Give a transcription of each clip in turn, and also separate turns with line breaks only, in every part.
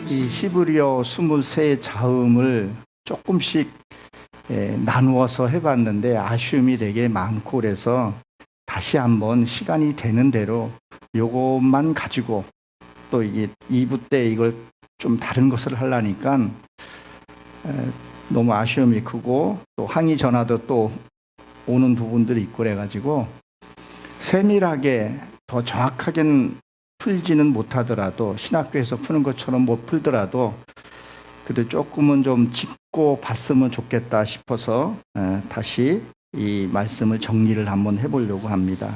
이 히브리어 23 자음을 조금씩 나누어서 해봤는데 아쉬움이 되게 많고 그래서 다시 한번 시간이 되는 대로 요것만 가지고 또 이게 2부 때 이걸 좀 다른 것을 하려니까 너무 아쉬움이 크고 또 항의 전화도 또 오는 부분들이 있고 그래가지고 세밀하게 더 정확하게는 풀지는 못하더라도 신학교에서 푸는 것처럼 못 풀더라도 그래도 조금은 좀 짚고 봤으면 좋겠다 싶어서 다시 이 말씀을 정리를 한번 해보려고 합니다.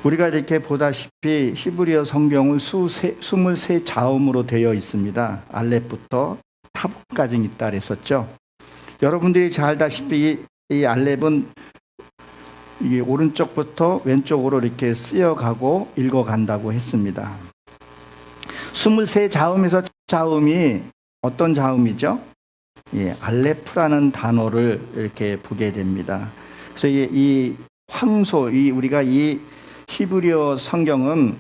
우리가 이렇게 보다시피 히브리어 성경은 23 자음으로 되어 있습니다. 알렙부터 타복까지 있다 그랬었죠. 여러분들이 잘 알다시피 이 알렙은 이 오른쪽부터 왼쪽으로 이렇게 쓰여가고 읽어간다고 했습니다. 23 자음에서 자음이 어떤 자음이죠? 예, 알레프라는 단어를 이렇게 보게 됩니다. 그래서 이 황소, 우리가 이 히브리어 성경은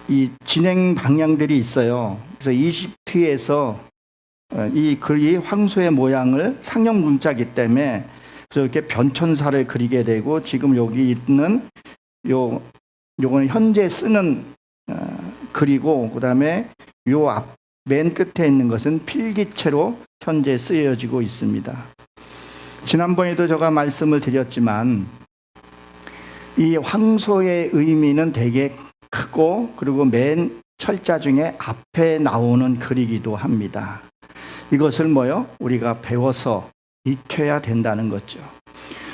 이 진행 방향들이 있어요. 그래서 이집트에서 이 글이 황소의 모양을 상형 문자이기 때문에 그래서 이렇게 변천사를 그리게 되고 지금 여기 있는 요거는 현재 쓰는 글이고 그다음에 요 앞 맨 끝에 있는 것은 필기체로 현재 쓰여지고 있습니다. 지난번에도 제가 말씀을 드렸지만 이 황소의 의미는 되게 크고 그리고 맨 철자 중에 앞에 나오는 글이기도 합니다. 이것을 우리가 배워서 익혀야 된다는 거죠.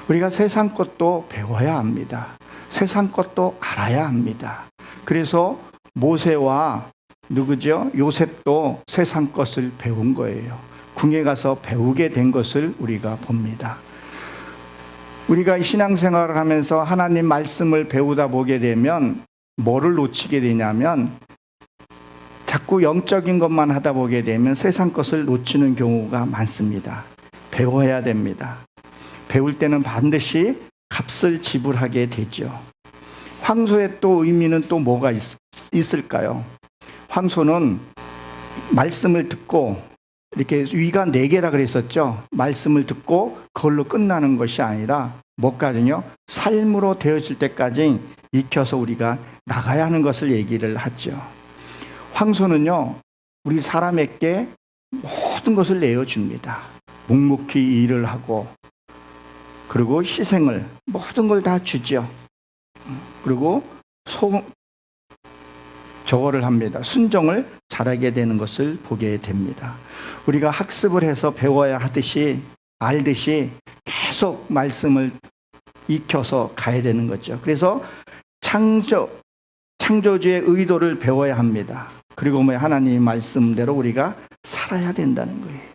우리가 세상 것도 배워야 합니다. 세상 것도 알아야 합니다. 그래서 모세와 누구죠? 요셉도 세상 것을 배운 거예요. 궁에 가서 배우게 된 것을 우리가 봅니다. 우리가 신앙생활을 하면서 하나님 말씀을 배우다 보게 되면 뭐를 놓치게 되냐면 자꾸 영적인 것만 하다 보게 되면 세상 것을 놓치는 경우가 많습니다. 배워야 됩니다. 배울 때는 반드시 값을 지불하게 되죠. 황소의 또 의미는 또 뭐가 있을까요? 황소는 말씀을 듣고 이렇게 위가 4개라 그랬었죠. 말씀을 듣고 그걸로 끝나는 것이 아니라 뭐까지요? 삶으로 되어질 때까지 익혀서 우리가 나가야 하는 것을 얘기를 하죠. 황소는요, 우리 사람에게 모든 것을 내어줍니다. 묵묵히 일을 하고 그리고 희생을 모든 걸 다 주죠. 그리고 저거를 합니다. 순종을 잘하게 되는 것을 보게 됩니다. 우리가 학습을 해서 배워야 하듯이 알듯이 계속 말씀을 익혀서 가야 되는 거죠. 그래서 창조주의 의도를 배워야 합니다. 그리고 하나님의 말씀대로 우리가 살아야 된다는 거예요.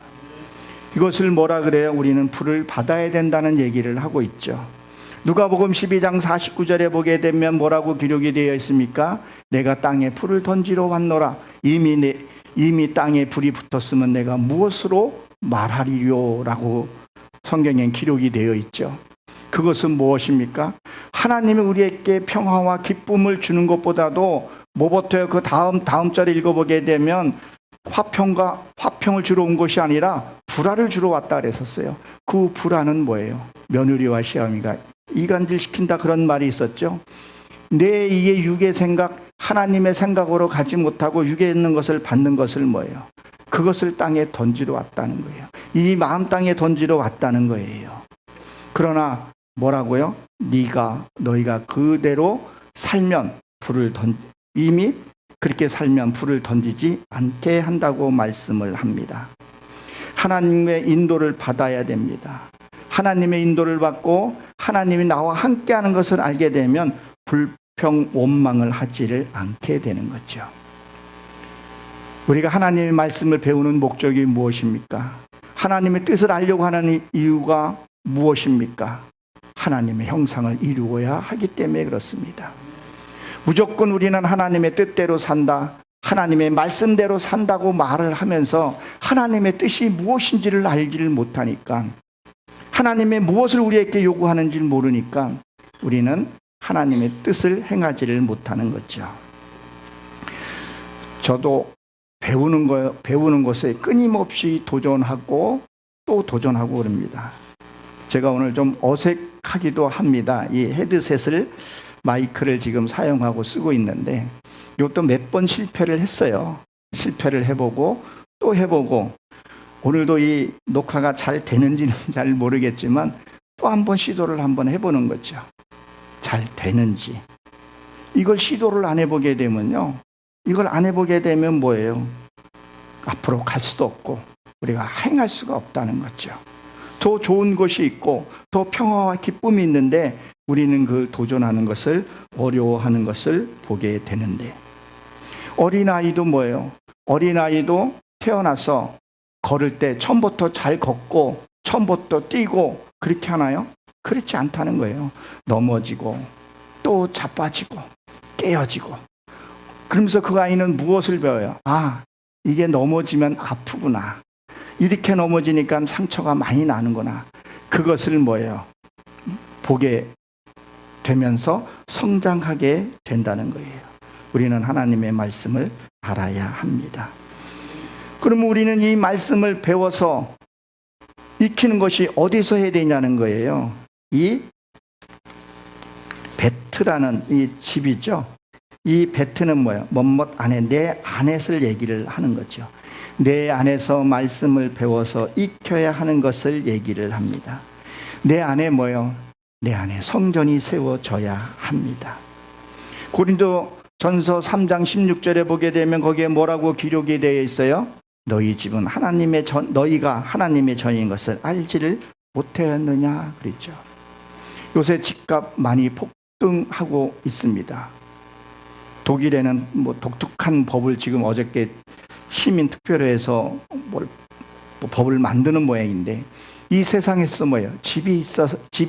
이것을 뭐라 그래요? 우리는 불을 받아야 된다는 얘기를 하고 있죠. 누가복음 12장 49절에 보게 되면 뭐라고 기록이 되어 있습니까? 내가 땅에 불을 던지러 왔노라. 이미 땅에 불이 붙었으면 내가 무엇으로 말하리요? 라고 성경엔 기록이 되어 있죠. 그것은 무엇입니까? 하나님이 우리에게 평화와 기쁨을 주는 것보다도 뭐부터요? 그 다음 절에 읽어보게 되면 화평을 주러 온 것이 아니라 불화를 주러 왔다 그랬었어요. 그 불화는 뭐예요? 며느리와 시어미가 이간질시킨다 그런 말이 있었죠. 내 이게 육의 생각, 하나님의 생각으로 가지 못하고 육에 있는 것을 받는 것을 뭐예요? 그것을 땅에 던지러 왔다는 거예요. 이 마음 땅에 던지러 왔다는 거예요. 그러나 뭐라고요? 너희가 그대로 살면 이미 그렇게 살면 불을 던지지 않게 한다고 말씀을 합니다. 하나님의 인도를 받아야 됩니다. 하나님의 인도를 받고 하나님이 나와 함께하는 것을 알게 되면 불평 원망을 하지를 않게 되는 거죠. 우리가 하나님의 말씀을 배우는 목적이 무엇입니까? 하나님의 뜻을 알려고 하는 이유가 무엇입니까? 하나님의 형상을 이루어야 하기 때문에 그렇습니다. 무조건 우리는 하나님의 뜻대로 산다, 하나님의 말씀대로 산다고 말을 하면서 하나님의 뜻이 무엇인지를 알지를 못하니까 하나님의 무엇을 우리에게 요구하는지 모르니까 우리는 하나님의 뜻을 행하지를 못하는 거죠. 저도 배우는 것에 끊임없이 도전하고 또 도전하고 그럽니다. 제가 오늘 좀 어색하기도 합니다. 이 헤드셋을 마이크를 지금 사용하고 쓰고 있는데 이것도 몇 번 실패를 했어요. 실패를 해보고 또 해보고 오늘도 이 녹화가 잘 되는지는 잘 모르겠지만 또 한 번 시도를 한번 해보는 거죠. 잘 되는지. 이걸 시도를 안 해보게 되면요. 이걸 안 해보게 되면 뭐예요? 앞으로 갈 수도 없고 우리가 행할 수가 없다는 거죠. 더 좋은 것이 있고 더 평화와 기쁨이 있는데 우리는 그 도전하는 것을 어려워하는 것을 보게 되는데 어린아이도 뭐예요? 어린아이도 태어나서 걸을 때 처음부터 잘 걷고 처음부터 뛰고 그렇게 하나요? 그렇지 않다는 거예요. 넘어지고 또 자빠지고 깨어지고 그러면서 그 아이는 무엇을 배워요? 아, 이게 넘어지면 아프구나. 이렇게 넘어지니까 상처가 많이 나는구나. 그것을 뭐예요? 보게 되면서 성장하게 된다는 거예요. 우리는 하나님의 말씀을 알아야 합니다. 그러면 우리는 이 말씀을 배워서 익히는 것이 어디서 해야 되냐는 거예요. 이 베트라는 이 집이죠. 이 베트는 뭐예요? 뭐뭇 안에 내 안에서 얘기를 하는 거죠. 내 안에서 말씀을 배워서 익혀야 하는 것을 얘기를 합니다. 내 안에 뭐예요? 내 안에 성전이 세워져야 합니다. 고린도 전서 3장 16절에 보게 되면 거기에 뭐라고 기록이 되어 있어요? 너희 집은 너희가 하나님의 전인 것을 알지를 못하였느냐 그랬죠. 요새 집값 많이 폭등하고 있습니다. 독일에는 뭐 독특한 법을 지금 어저께 시민특별회에서 법을 만드는 모양인데 이 세상에서 뭐예요? 집이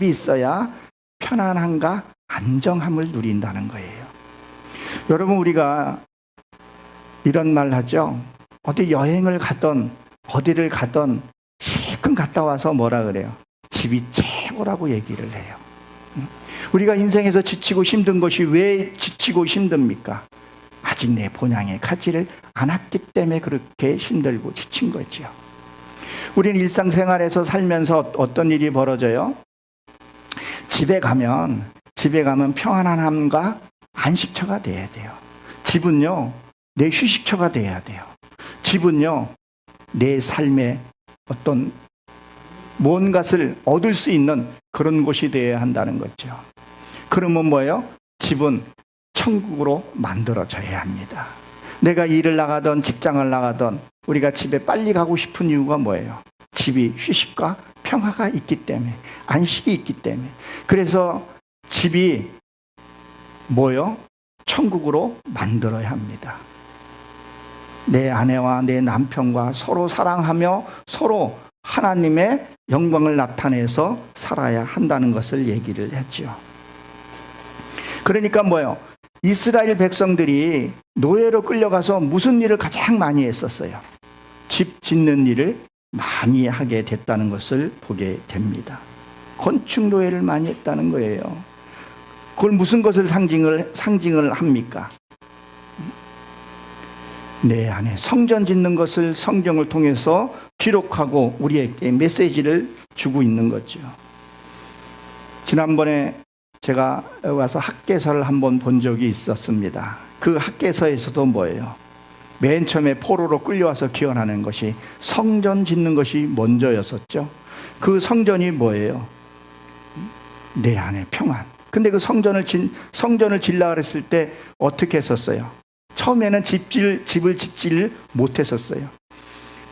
있어야 편안함과 안정함을 누린다는 거예요. 여러분 우리가 이런 말 하죠. 어디 여행을 가던 어디를 가던 실컷 갔다 와서 뭐라 그래요? 집이 최고라고 얘기를 해요. 우리가 인생에서 지치고 힘든 것이 왜 지치고 힘듭니까? 아직 내 본향에 가지를 않았기 때문에 그렇게 힘들고 지친 거죠. 우리는 일상생활에서 살면서 어떤 일이 벌어져요? 집에 가면 평안함과 안식처가 돼야 돼요. 집은요, 내 휴식처가 돼야 돼요. 집은요, 내 삶의 어떤 무엇을 얻을 수 있는 그런 곳이 되어야 한다는 거죠. 그러면 뭐예요? 집은 천국으로 만들어져야 합니다. 내가 일을 나가던 직장을 나가던 우리가 집에 빨리 가고 싶은 이유가 뭐예요? 집이 휴식과 평화가 있기 때문에, 안식이 있기 때문에. 그래서 집이 뭐예요? 천국으로 만들어야 합니다. 내 아내와 내 남편과 서로 사랑하며 서로 하나님의 영광을 나타내서 살아야 한다는 것을 얘기를 했죠. 그러니까 뭐예요? 이스라엘 백성들이 노예로 끌려가서 무슨 일을 가장 많이 했었어요? 집 짓는 일을 많이 하게 됐다는 것을 보게 됩니다. 건축 노예를 많이 했다는 거예요. 그걸 무슨 것을 상징을 합니까? 내 안에 성전 짓는 것을 성경을 통해서 기록하고 우리에게 메시지를 주고 있는 거죠. 지난번에 제가 와서 학개서를 한번 본 적이 있었습니다. 그 학개서에서도 뭐예요? 맨 처음에 포로로 끌려와서 기원하는 것이 성전 짓는 것이 먼저였었죠. 그 성전이 뭐예요? 내 안에 평안. 근데 그 성전을 질라 그랬을 때 어떻게 했었어요? 처음에는 집을 짓지를 못했었어요.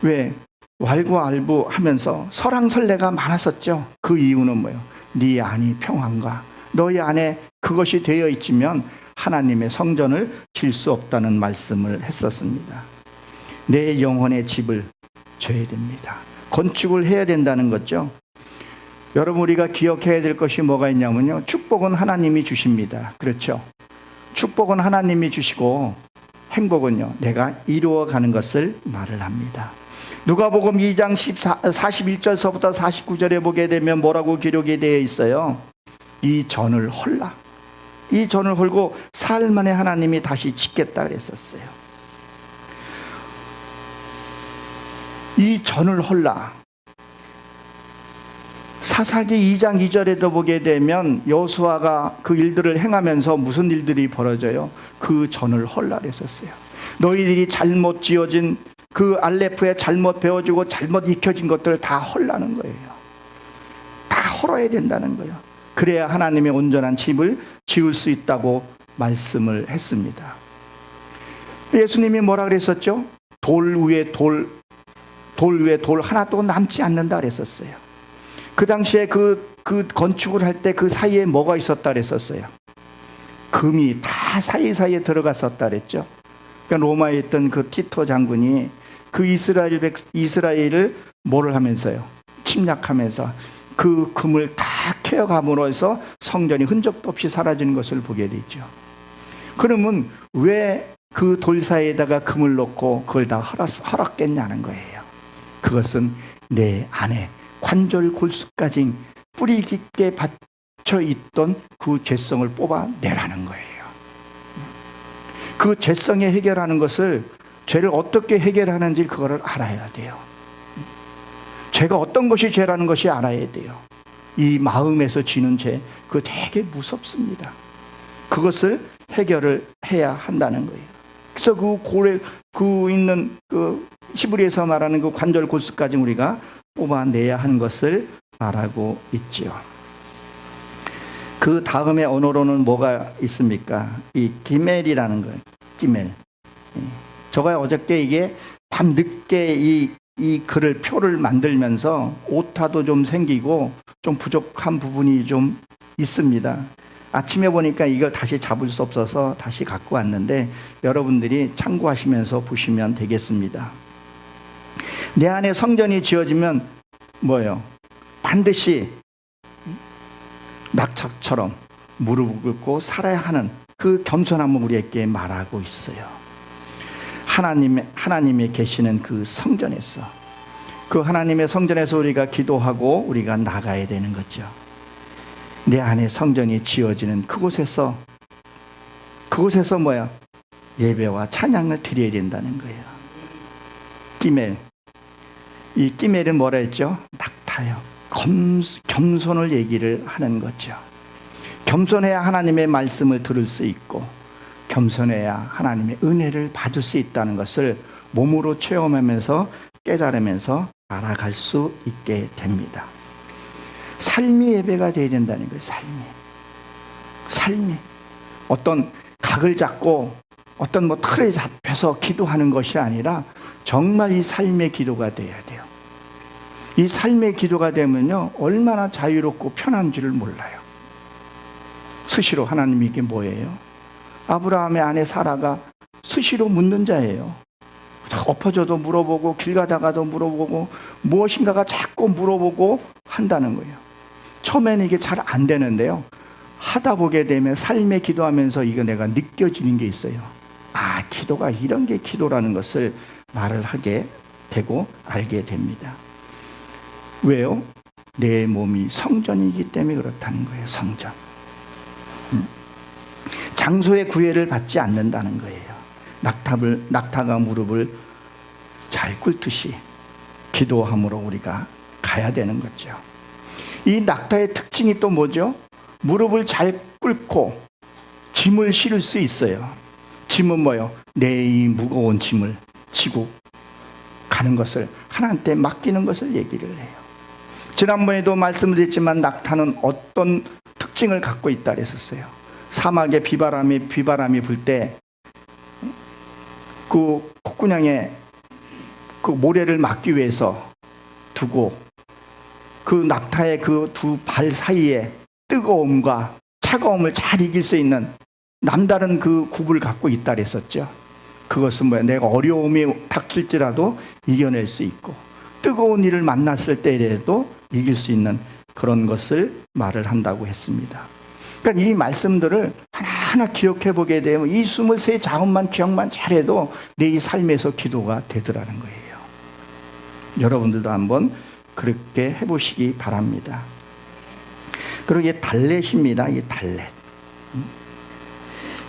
왜? 왈구알부 하면서 설왕설래가 많았었죠. 그 이유는 뭐예요? 네 안이 평안과 너희 안에 그것이 되어 있지면 하나님의 성전을 질 수 없다는 말씀을 했었습니다. 내 영혼의 집을 져야 됩니다. 건축을 해야 된다는 거죠. 여러분 우리가 기억해야 될 것이 뭐가 있냐면요. 축복은 하나님이 주십니다. 그렇죠? 축복은 하나님이 주시고 행복은요. 내가 이루어가는 것을 말을 합니다. 누가복음 2장 41절서부터 49절에 보게 되면 뭐라고 기록이 되어 있어요? 이 전을 헐라. 이 전을 헐고 사흘 만에 하나님이 다시 짓겠다 그랬었어요. 이 전을 헐라. 사사기 2장 2절에도 보게 되면 여호수아가 그 일들을 행하면서 무슨 일들이 벌어져요? 그 전을 헐라 그랬었어요. 너희들이 잘못 지어진 그 알레프에 잘못 배워지고 잘못 익혀진 것들을 다 헐라는 거예요. 다 헐어야 된다는 거예요. 그래야 하나님의 온전한 집을 지을 수 있다고 말씀을 했습니다. 예수님이 뭐라 그랬었죠? 돌 위에 돌 하나도 남지 않는다 그랬었어요. 그 당시에 그 건축을 할 때 그 사이에 뭐가 있었다 그랬었어요? 금이 다 사이사이에 들어갔었다 그랬죠. 그러니까 로마에 있던 그 티토 장군이 그 이스라엘을 뭐를 하면서요? 침략하면서 그 금을 다 캐어감으로 해서 성전이 흔적도 없이 사라지는 것을 보게 되죠. 그러면 왜 그 돌 사이에다가 금을 넣고 그걸 다 헐었겠냐는 거예요. 그것은 내 안에 관절 골수까지 뿌리 깊게 받쳐 있던 그 죄성을 뽑아내라는 거예요. 그 죄성에 해결하는 것을, 죄를 어떻게 해결하는지 그거를 알아야 돼요. 죄가 어떤 것이 죄라는 것이 알아야 돼요. 이 마음에서 지는 죄, 그거 되게 무섭습니다. 그것을 해결을 해야 한다는 거예요. 그래서 그 있는 그 히브리에서 말하는 그 관절 골수까지 우리가 뽑아내야 하는 것을 말하고 있지요. 그 다음에 언어로는 뭐가 있습니까? 이 기멜이라는 거예요. 기멜. 제가 어저께 이게 밤늦게 이 글을 표를 만들면서 오타도 좀 생기고 좀 부족한 부분이 좀 있습니다. 아침에 보니까 이걸 다시 잡을 수 없어서 다시 갖고 왔는데 여러분들이 참고하시면서 보시면 되겠습니다. 내 안에 성전이 지어지면 뭐예요? 반드시 낙타처럼 무릎을 꿇고 살아야 하는 그 겸손함을 우리에게 말하고 있어요. 하나님의 계시는 그 성전에서, 그 하나님의 성전에서 우리가 기도하고 우리가 나가야 되는 거죠. 내 안에 성전이 지어지는 그곳에서 뭐야? 예배와 찬양을 드려야 된다는 거예요. 기멜. 이 기멜은 뭐라 했죠? 낙타요. 겸손을 얘기를 하는 거죠. 겸손해야 하나님의 말씀을 들을 수 있고, 겸손해야 하나님의 은혜를 받을 수 있다는 것을 몸으로 체험하면서 깨달으면서 알아갈 수 있게 됩니다. 삶이 예배가 되어야 된다는 거예요. 삶이 어떤 각을 잡고 어떤 틀에 잡혀서 기도하는 것이 아니라 정말 이 삶의 기도가 되어야 돼요. 이 삶의 기도가 되면요, 얼마나 자유롭고 편한지를 몰라요. 수시로 하나님이 이게 뭐예요? 아브라함의 아내 사라가 수시로 묻는 자예요. 엎어져도 물어보고 길 가다가도 물어보고 무엇인가가 자꾸 물어보고 한다는 거예요. 처음에는 이게 잘 안 되는데요, 하다 보게 되면 삶에 기도하면서 이거 내가 느껴지는 게 있어요. 아, 기도가 이런 게 기도라는 것을 말을 하게 되고 알게 됩니다. 왜요? 내 몸이 성전이기 때문에 그렇다는 거예요. 성전. 장소의 구애를 받지 않는다는 거예요. 낙타가 무릎을 잘 꿇듯이 기도함으로 우리가 가야 되는 거죠. 이 낙타의 특징이 또 뭐죠? 무릎을 잘 꿇고 짐을 실을 수 있어요. 짐은 뭐요? 내 이 무거운 짐을 지고 가는 것을 하나님께 맡기는 것을 얘기를 해요. 지난번에도 말씀드렸지만 낙타는 어떤 특징을 갖고 있다 그랬었어요. 사막에 비바람이 불 때 그 콧구녕에 그 모래를 막기 위해서 두고 그 낙타의 그 두 발 사이에 뜨거움과 차가움을 잘 이길 수 있는 남다른 그 굽을 갖고 있다 그랬었죠. 그것은 뭐야? 내가 어려움이 닥칠지라도 이겨낼 수 있고 뜨거운 일을 만났을 때에도 이길 수 있는 그런 것을 말을 한다고 했습니다. 그러니까 이 말씀들을 하나하나 기억해 보게 되면 이 23 자음만 기억만 잘해도 내 이 삶에서 기도가 되더라는 거예요. 여러분들도 한번 그렇게 해보시기 바랍니다. 그리고 이게 달렛입니다. 이 달렛.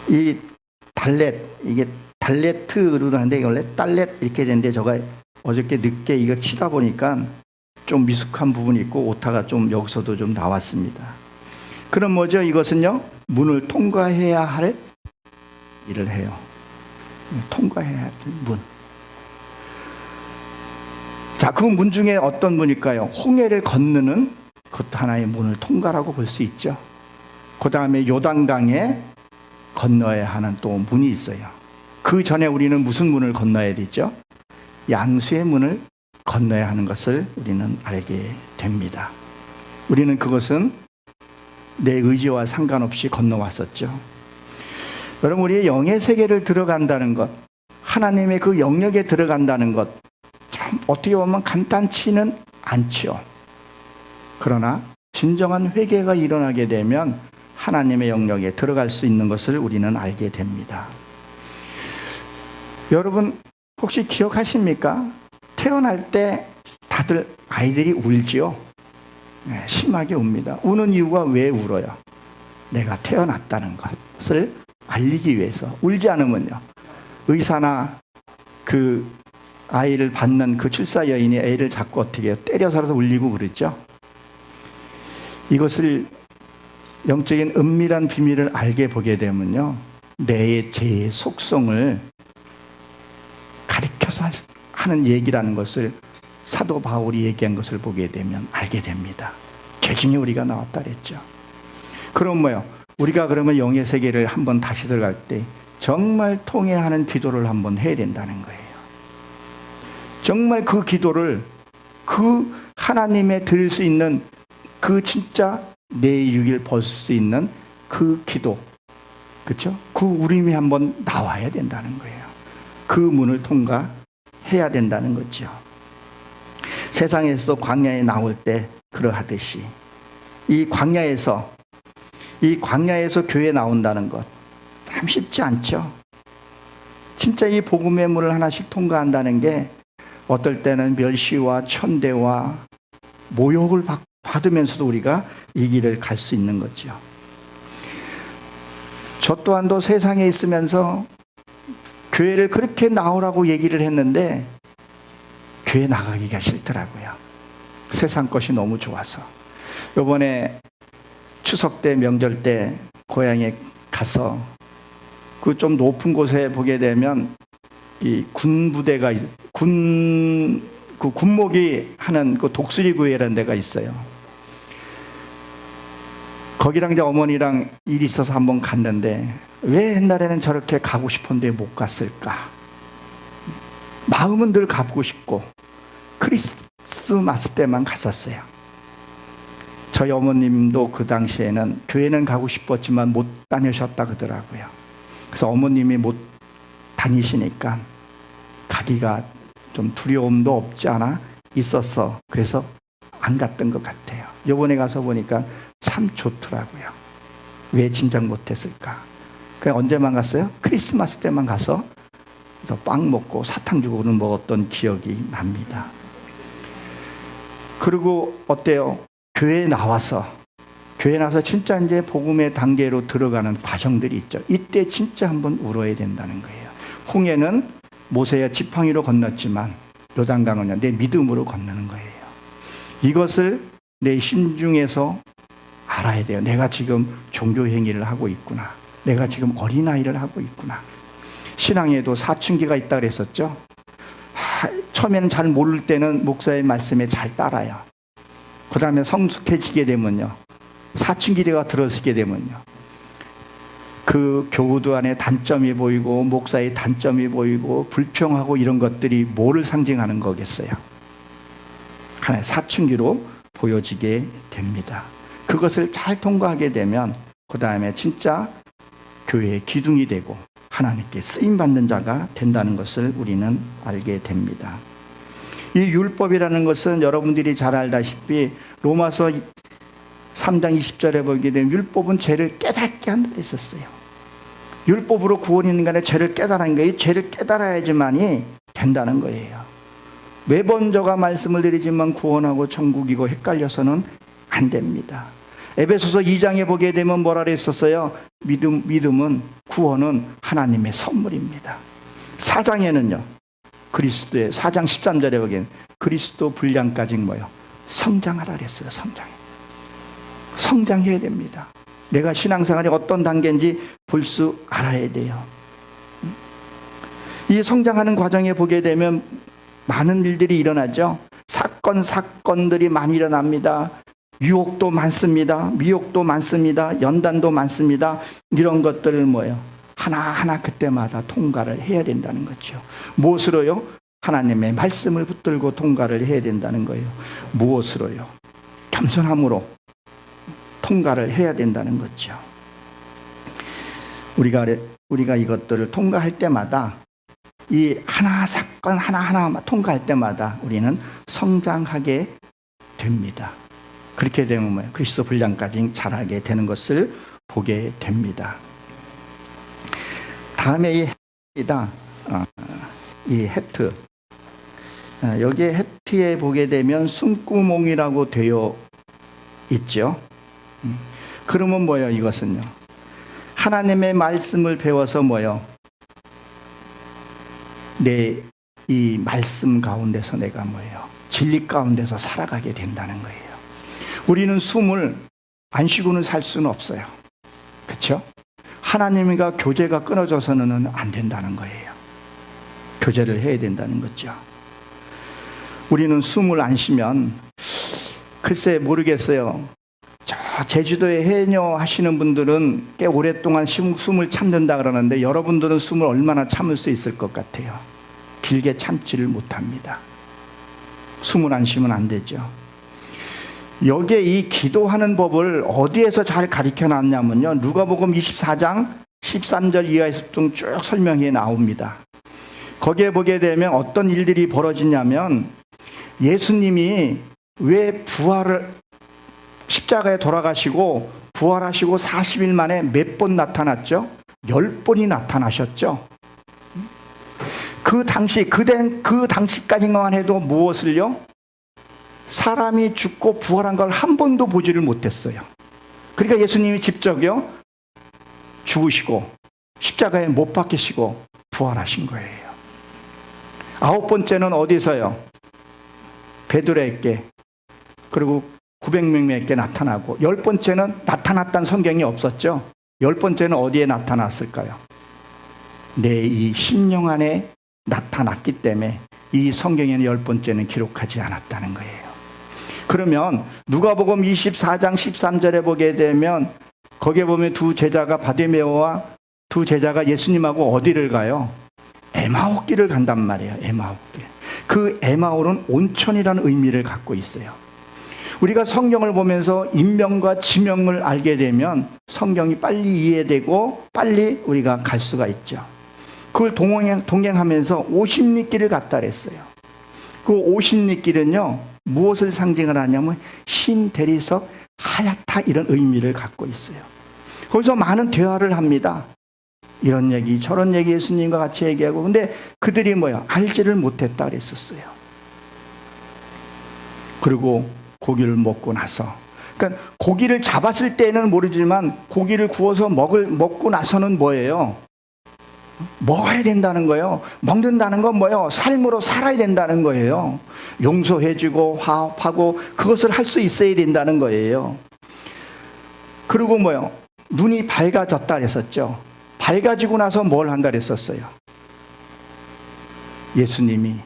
이 달렛, 이게 달레트로 하는데 원래 달렛 이렇게 되는데 제가 어저께 늦게 이거 치다 보니까 좀 미숙한 부분이 있고 오타가 좀 여기서도 좀 나왔습니다. 그럼 뭐죠? 이것은요, 문을 통과해야 할 일을 해요. 통과해야 할 문. 자, 그 문 중에 어떤 문일까요? 홍해를 건너는 그것도 하나의 문을 통과라고 볼 수 있죠. 그 다음에 요단강에 건너야 하는 또 문이 있어요. 그 전에 우리는 무슨 문을 건너야 되죠? 양수의 문을 건너야 하는 것을 우리는 알게 됩니다. 우리는 그것은 내 의지와 상관없이 건너왔었죠. 여러분, 우리의 영의 세계를 들어간다는 것, 하나님의 그 영역에 들어간다는 것, 참 어떻게 보면 간단치는 않죠. 그러나 진정한 회개가 일어나게 되면 하나님의 영역에 들어갈 수 있는 것을 우리는 알게 됩니다. 여러분, 혹시 기억하십니까? 태어날 때 다들 아이들이 울지요. 네, 심하게 웁니다. 우는 이유가 왜 울어요? 내가 태어났다는 것을 알리기 위해서. 울지 않으면요, 의사나 그 아이를 받는 그 출사 여인이 애를 잡고 어떻게 해요? 때려서라도 울리고 그러죠. 이것을 영적인 은밀한 비밀을 알게 보게 되면요, 내 죄의 속성을 가리켜서 하는 얘기라는 것을 사도 바울이 얘기한 것을 보게 되면 알게 됩니다. 죄 중에 우리가 나왔다 그랬죠. 그럼 뭐요? 우리가 그러면 영의 세계를 한번 다시 들어갈 때 정말 통회하는 기도를 한번 해야 된다는 거예요. 정말 그 기도를, 그 하나님의 드릴 수 있는 그 진짜 내 육일 벗을 수 있는 그 기도, 그렇죠? 그 울음이 한번 나와야 된다는 거예요. 그 문을 통과해야 된다는 거죠. 세상에서도 광야에 나올 때 그러하듯이 이 광야에서 교회에 나온다는 것 참 쉽지 않죠. 진짜 이 복음의 문을 하나씩 통과한다는 게 어떨 때는 멸시와 천대와 모욕을 받으면서도 우리가 이 길을 갈 수 있는 거죠. 저 또한도 세상에 있으면서 교회를 그렇게 나오라고 얘기를 했는데 교회 나가기가 싫더라고요. 세상 것이 너무 좋아서. 이번에 추석 때, 명절 때 고향에 가서 그 좀 높은 곳에 보게 되면 이 군부대가 군목이 하는 그 독수리구회라는 데가 있어요. 거기랑 이제 어머니랑 일이 있어서 한번 갔는데 왜 옛날에는 저렇게 가고 싶은데 못 갔을까? 마음은 늘 가고 싶고 크리스마스 때만 갔었어요. 저희 어머님도 그 당시에는 교회는 가고 싶었지만 못 다니셨다 그러더라고요. 그래서 어머님이 못 다니시니까 가기가 좀 두려움도 없지 않아 있었어. 그래서 안 갔던 것 같아요. 이번에 가서 보니까 참 좋더라고요. 왜 진작 못했을까? 그냥 언제만 갔어요? 크리스마스 때만 가서 그래서 빵 먹고 사탕 주고는 먹었던 기억이 납니다. 그리고 어때요? 교회에 나와서 진짜 이제 복음의 단계로 들어가는 과정들이 있죠. 이때 진짜 한번 울어야 된다는 거예요. 홍해는 모세의 지팡이로 건넜지만 요단강은요, 내 믿음으로 건너는 거예요. 이것을 내 심중에서 알아야 돼요. 내가 지금 종교 행위를 하고 있구나. 내가 지금 어린아이를 하고 있구나. 신앙에도 사춘기가 있다 그랬었죠. 처음에는 잘 모를 때는 목사의 말씀에 잘 따라요. 그 다음에 성숙해지게 되면요, 사춘기가 들어서게 되면요, 그 교우도 안에 단점이 보이고 목사의 단점이 보이고 불평하고 이런 것들이 뭐를 상징하는 거겠어요? 하나의 사춘기로 보여지게 됩니다. 그것을 잘 통과하게 되면 그 다음에 진짜 교회의 기둥이 되고 하나님께 쓰임받는 자가 된다는 것을 우리는 알게 됩니다. 이 율법이라는 것은 여러분들이 잘 알다시피 로마서 3장 20절에 보게 되면 율법은 죄를 깨닫게 한다 했었어요. 율법으로 구원 있는 간에 죄를 깨달은 거예요. 죄를 깨달아야지만이 된다는 거예요. 매번 저가 말씀을 드리지만 구원하고 천국이고 헷갈려서는 안 됩니다. 에베소서 2장에 보게 되면 뭐라 그랬었어요? 믿음은, 구원은 하나님의 선물입니다. 4장에는요, 그리스도의 4장 13절에 보기엔 그리스도 분량까지 뭐요? 성장하라 그랬어요. 성장해야 됩니다. 내가 신앙생활이 어떤 단계인지 볼 수 알아야 돼요. 이 성장하는 과정에 보게 되면 많은 일들이 일어나죠. 사건들이 많이 일어납니다. 유혹도 많습니다. 미혹도 많습니다. 연단도 많습니다. 이런 것들을 뭐예요? 하나하나 그때마다 통과를 해야 된다는 거죠. 무엇으로요? 하나님의 말씀을 붙들고 통과를 해야 된다는 거예요. 무엇으로요? 겸손함으로 통과를 해야 된다는 거죠. 우리가 이것들을 통과할 때마다 이 사건 하나하나 통과할 때마다 우리는 성장하게 됩니다. 그렇게 되면 뭐예요? 그리스도 분량까지 자라게 되는 것을 보게 됩니다. 다음에 이 헤트, 여기에 헤트에 보게 되면 숨구멍이라고 되어 있죠. 그러면 뭐예요? 이것은요, 하나님의 말씀을 배워서 뭐예요? 내 이 말씀 가운데서 내가 뭐예요? 진리 가운데서 살아가게 된다는 거예요. 우리는 숨을 안 쉬고는 살 수는 없어요. 그렇죠? 하나님과 교제가 끊어져서는 안 된다는 거예요. 교제를 해야 된다는 거죠. 우리는 숨을 안 쉬면, 글쎄 모르겠어요. 저 제주도에 해녀 하시는 분들은 꽤 오랫동안 숨을 참는다 그러는데 여러분들은 숨을 얼마나 참을 수 있을 것 같아요? 길게 참지를 못합니다. 숨을 안 쉬면 안 되죠. 여기에 이 기도하는 법을 어디에서 잘 가르쳐 놨냐면요, 누가복음 24장 13절 이하에서 쭉 설명해 나옵니다. 거기에 보게 되면 어떤 일들이 벌어지냐면, 예수님이 왜 십자가에 돌아가시고 부활하시고 40일 만에 몇 번 나타났죠? 10번이 나타나셨죠. 그 당시까지만 해도 무엇을요? 사람이 죽고 부활한 걸 한 번도 보지를 못했어요. 그러니까 예수님이 직접요, 죽으시고 십자가에 못 박히시고 부활하신 거예요. 9번째는 어디서요? 베드로에게, 그리고 900명에게 나타나고, 10번째는 나타났다는 성경이 없었죠. 10번째는 어디에 나타났을까요? 내 이 심령 안에 나타났기 때문에 이 성경에는 10번째는 기록하지 않았다는 거예요. 그러면 누가복음 24장 13절에 보게 되면, 거기에 보면 두 제자가 바디메오와 두 제자가 예수님하고 어디를 가요? 에마오길을 간단 말이에요. 에마오길. 그 에마오는 온천이라는 의미를 갖고 있어요. 우리가 성경을 보면서 인명과 지명을 알게 되면 성경이 빨리 이해되고 빨리 우리가 갈 수가 있죠. 그걸 동행하면서 오십리길을 갔다 그랬어요. 그 오십리길은요, 무엇을 상징을 하냐면 신 대리석 하얗다, 이런 의미를 갖고 있어요. 거기서 많은 대화를 합니다. 이런 얘기 저런 얘기 예수님과 같이 얘기하고, 근데 그들이 알지를 못했다 그랬었어요. 그리고 고기를 먹고 나서, 그러니까 고기를 잡았을 때는 모르지만 고기를 구워서 먹고 나서는 뭐예요? 먹어야 된다는 거예요. 먹는다는 건 뭐예요? 삶으로 살아야 된다는 거예요. 용서해주고 화합하고 그것을 할 수 있어야 된다는 거예요. 그리고 눈이 밝아졌다 그랬었죠. 밝아지고 나서 뭘 한다 그랬었어요? 예수님이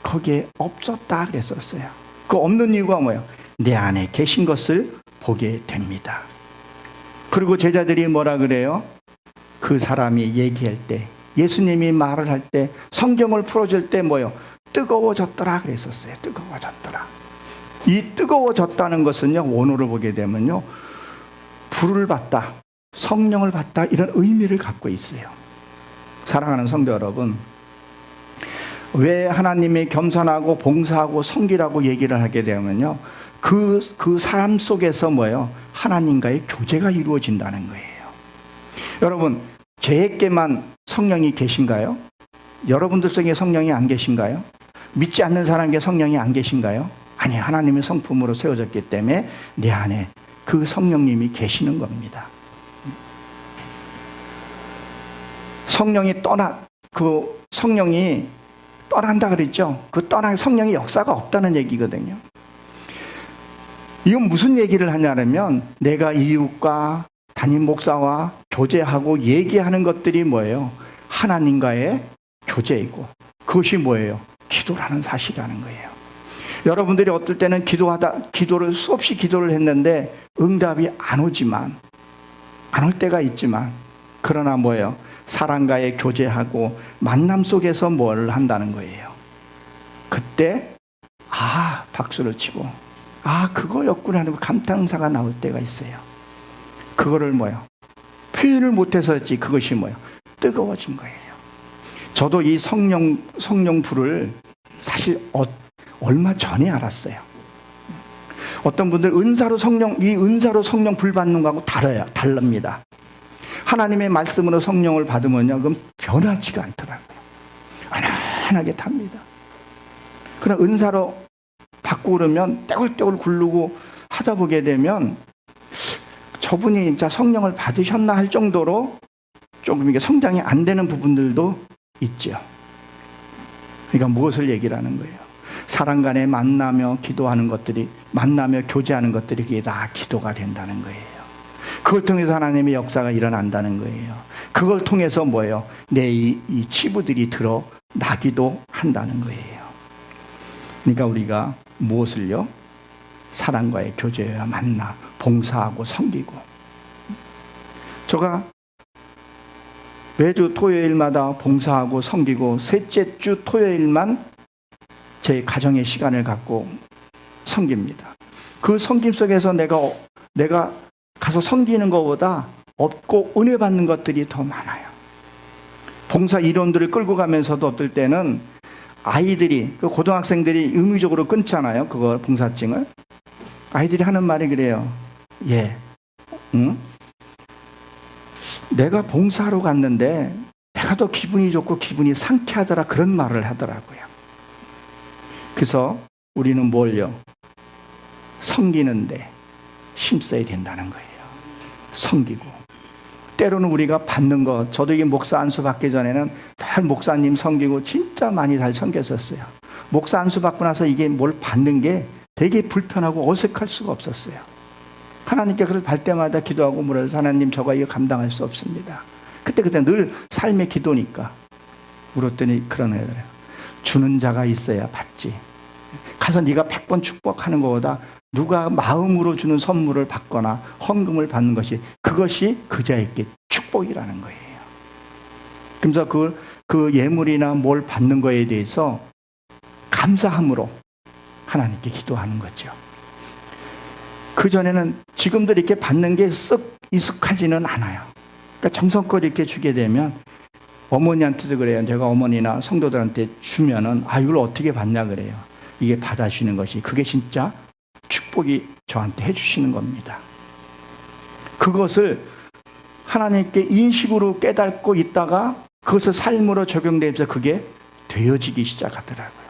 거기에 없었다 그랬었어요. 그 없는 이유가 뭐예요? 내 안에 계신 것을 보게 됩니다. 그리고 제자들이 뭐라 그래요? 그 사람이 얘기할 때, 예수님이 말을 할 때, 성경을 풀어줄 때 뜨거워졌더라 그랬었어요. 뜨거워졌더라. 이 뜨거워졌다는 것은요, 원어를 보게 되면요, 불을 받다, 성령을 받다, 이런 의미를 갖고 있어요. 사랑하는 성도 여러분, 왜 하나님이 겸손하고 봉사하고 섬기라고 얘기를 하게 되면요, 그 사람 속에서 하나님과의 교제가 이루어진다는 거예요. 여러분, 저에게만 성령이 계신가요? 여러분들 속에 성령이 안 계신가요? 믿지 않는 사람에게 성령이 안 계신가요? 아니, 하나님의 성품으로 세워졌기 때문에 내 안에 그 성령님이 계시는 겁니다. 성령이 떠난다 그랬죠? 그 성령의 역사가 없다는 얘기거든요. 이건 무슨 얘기를 하냐면, 내가 이웃과 담임 목사와 교제하고 얘기하는 것들이 뭐예요? 하나님과의 교제이고, 그것이 뭐예요? 기도라는 사실이라는 거예요. 여러분들이 어떨 때는 기도를 수없이 기도를 했는데 응답이 안 올 때가 있지만, 그러나 뭐예요? 사람과의 교제하고 만남 속에서 뭘 한다는 거예요? 그때 박수를 치고 그거였구나 하는 감탄사가 나올 때가 있어요. 그거를 뭐예요? 표현을 못해서였지, 그것이 뭐예요? 뜨거워진 거예요. 저도 이 성령 불을 사실 얼마 전에 알았어요. 어떤 분들 은사로 성령 불 받는 거하고 다릅니다. 하나님의 말씀으로 성령을 받으면요, 그건 변하지가 않더라고요. 안하게 탑니다. 그러나 은사로 받고 그러면 떼굴떼굴 굴르고 하다 보게 되면 저분이 진짜 성령을 받으셨나 할 정도로 조금 이게 성장이 안 되는 부분들도 있죠. 그러니까 무엇을 얘기를 하는 거예요? 사람 간에 만나며 교제하는 것들이 그게 다 기도가 된다는 거예요. 그걸 통해서 하나님의 역사가 일어난다는 거예요. 그걸 통해서 뭐예요? 내 이 치부들이 드러나기도 한다는 거예요. 그러니까 우리가 무엇을요? 사람과의 교제와 만나 봉사하고 섬기고. 제가 매주 토요일마다 봉사하고 섬기고, 셋째 주 토요일만 제 가정의 시간을 갖고 섬깁니다. 그 섬김 속에서 내가 가서 섬기는 것보다 얻고 은혜 받는 것들이 더 많아요. 봉사 이론들을 끌고 가면서도 어떨 때는 아이들이, 그 고등학생들이 의무적으로 끊잖아요. 그거 봉사증을. 아이들이 하는 말이 그래요. 내가 봉사하러 갔는데 내가 더 기분이 좋고 기분이 상쾌하더라, 그런 말을 하더라고요. 그래서 우리는 뭘요? 섬기는데 힘써야 된다는 거예요. 섬기고. 때로는 우리가 받는 것, 저도 이게 목사 안수 받기 전에는 늘 목사님 섬기고 진짜 많이 잘 섬겼었어요. 목사 안수 받고 나서 이게 뭘 받는 게 되게 불편하고 어색할 수가 없었어요. 하나님께 그걸 받을 때마다 기도하고 물어서, 하나님, 저가 이거 감당할 수 없습니다. 그때 늘 삶의 기도니까. 물었더니 그런 애들이에요. 주는 자가 있어야 받지. 가서 네가 100번 축복하는 것보다 누가 마음으로 주는 선물을 받거나 헌금을 받는 것이, 그것이 그자에게 축복이라는 거예요. 그래서 그 예물이나 뭘 받는 거에 대해서 감사함으로 하나님께 기도하는 거죠. 그전에는 지금도 이렇게 받는 게 쓱 익숙하지는 않아요. 그러니까 정성껏 이렇게 주게 되면, 어머니한테도 그래요. 제가 어머니나 성도들한테 주면은 이걸 어떻게 받냐 그래요. 이게 받아주시는 것이, 그게 진짜 축복이 저한테 해주시는 겁니다. 그것을 하나님께 인식으로 깨닫고 있다가 그것을 삶으로 적용되면서 그게 되어지기 시작하더라고요.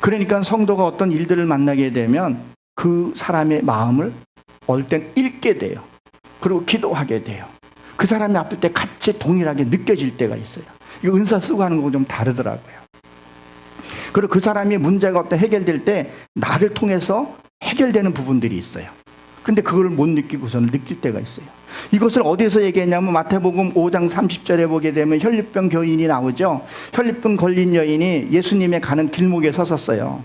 그러니까 성도가 어떤 일들을 만나게 되면 그 사람의 마음을 어떨 땐 읽게 돼요. 그리고 기도하게 돼요. 그 사람이 아플 때 같이 동일하게 느껴질 때가 있어요. 이거 은사 쓰고 하는 거 좀 다르더라고요. 그리고 그 사람이 문제가 어떤 해결될 때 나를 통해서 해결되는 부분들이 있어요. 근데 그걸 못 느끼고서는 느낄 때가 있어요. 이것을 어디서 얘기했냐면 마태복음 5장 30절에 보게 되면 혈류병 여인이 나오죠. 혈류병 걸린 여인이 예수님의 가는 길목에 섰었어요.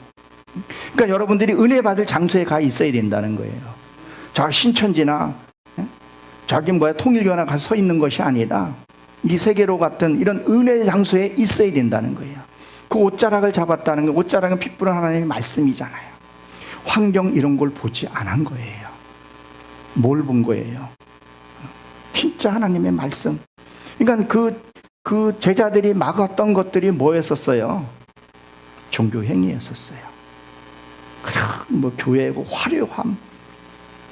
그러니까 여러분들이 은혜 받을 장소에 가 있어야 된다는 거예요. 저 신천지나 저기 통일교나 가서 서 있는 것이 아니라 이 세계로 같은 이런 은혜 장소에 있어야 된다는 거예요. 그 옷자락을 잡았다는 거, 옷자락은 핏불은 하나님의 말씀이잖아요. 환경 이런 걸 보지 않은 거예요. 뭘 본 거예요? 진짜 하나님의 말씀. 그러니까 그 제자들이 막았던 것들이 뭐였었어요? 종교 행위였었어요. 교회고 화려함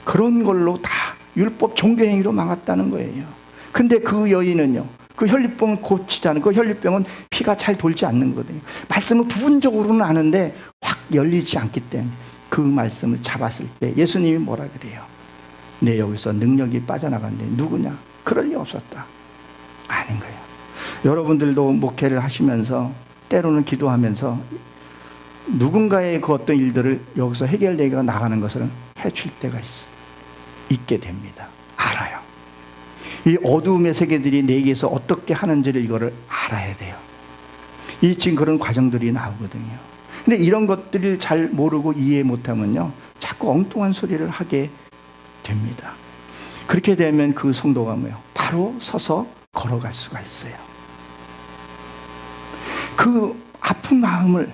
그런 걸로 다 율법 종교 행위로 막았다는 거예요. 근데 그 여인은요, 그 혈류병은 고치잖아요. 그 혈류병은 피가 잘 돌지 않는 거거든요. 말씀을 부분적으로는 아는데 확 열리지 않기 때문에 그 말씀을 잡았을 때 예수님이 뭐라 그래요? 내 여기서 능력이 빠져나간데 누구냐? 그럴 리 없었다. 아닌 거예요. 여러분들도 목회를 하시면서 때로는 기도하면서 누군가의 그 어떤 일들을 여기서 해결되게 나가는 것을 해칠 때가 있게 됩니다. 알아요. 이 어두움의 세계들이 내게서 어떻게 하는지를 이거를 알아야 돼요. 이 지금 그런 과정들이 나오거든요. 근데 이런 것들을 잘 모르고 이해 못하면요, 자꾸 엉뚱한 소리를 하게 됩니다. 그렇게 되면 그 성도가 뭐예요? 바로 서서 걸어갈 수가 있어요. 그 아픈 마음을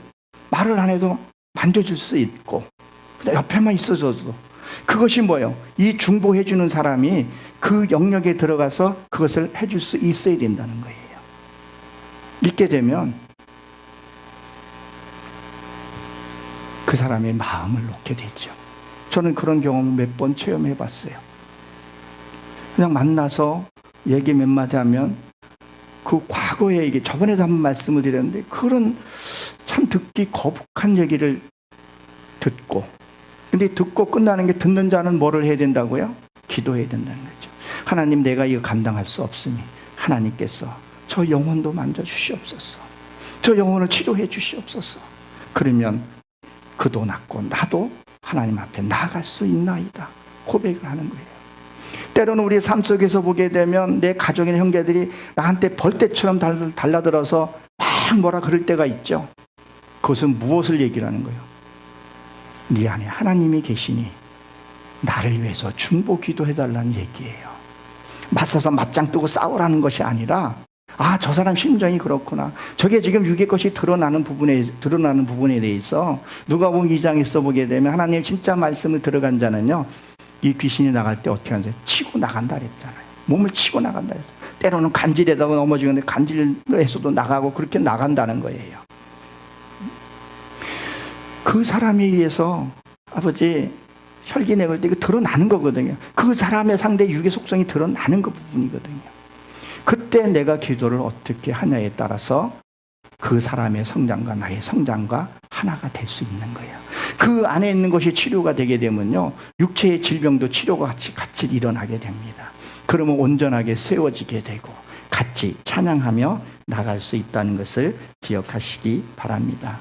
말을 안 해도 만져줄 수 있고 그냥 옆에만 있어줘도 그것이 뭐예요? 이 중보해주는 사람이 그 영역에 들어가서 그것을 해줄 수 있어야 된다는 거예요. 읽게 되면 그 사람의 마음을 놓게 되죠. 저는 그런 경험을 몇 번 체험해 봤어요. 그냥 만나서 얘기 몇 마디 하면 그 과거의 얘기, 저번에도 한번 말씀을 드렸는데 그런 참 듣기 거북한 얘기를 듣고, 근데 듣고 끝나는 게 듣는 자는 뭐를 해야 된다고요? 기도해야 된다는 거죠. 하나님, 내가 이거 감당할 수 없으니 하나님께서 저 영혼도 만져주시옵소서. 저 영혼을 치료해 주시옵소서. 그러면 그도 낫고 나도 하나님 앞에 나아갈 수 있나이다 고백을 하는 거예요. 때로는 우리 삶 속에서 보게 되면 내 가족이나 형제들이 나한테 벌떼처럼 달라들어서 막 뭐라 그럴 때가 있죠. 그것은 무엇을 얘기를 하는 거예요? 네 안에 하나님이 계시니 나를 위해서 중보 기도해달라는 얘기예요. 맞서서 맞짱 뜨고 싸우라는 것이 아니라, 아, 저 사람 심정이 그렇구나. 저게 지금 육의 것이 드러나는 부분에 대해서 누가복음 2장에서 보게 되면 하나님 진짜 말씀을 들어간 자는요, 이 귀신이 나갈 때 어떻게 하는지 치고 나간다 그랬잖아요. 몸을 치고 나간다 했어요. 때로는 간질에다가 넘어지는데 간질해서도 나가고 그렇게 나간다는 거예요. 그 사람에 의해서 아버지 혈기내걸 때 이거 드러나는 거거든요. 그 사람의 상대 육의 속성이 드러나는 그 부분이거든요. 그때 내가 기도를 어떻게 하냐에 따라서 그 사람의 성장과 나의 성장과 하나가 될 수 있는 거예요. 그 안에 있는 것이 치료가 되게 되면요, 육체의 질병도 치료가 같이 일어나게 됩니다. 그러면 온전하게 세워지게 되고 같이 찬양하며 나갈 수 있다는 것을 기억하시기 바랍니다.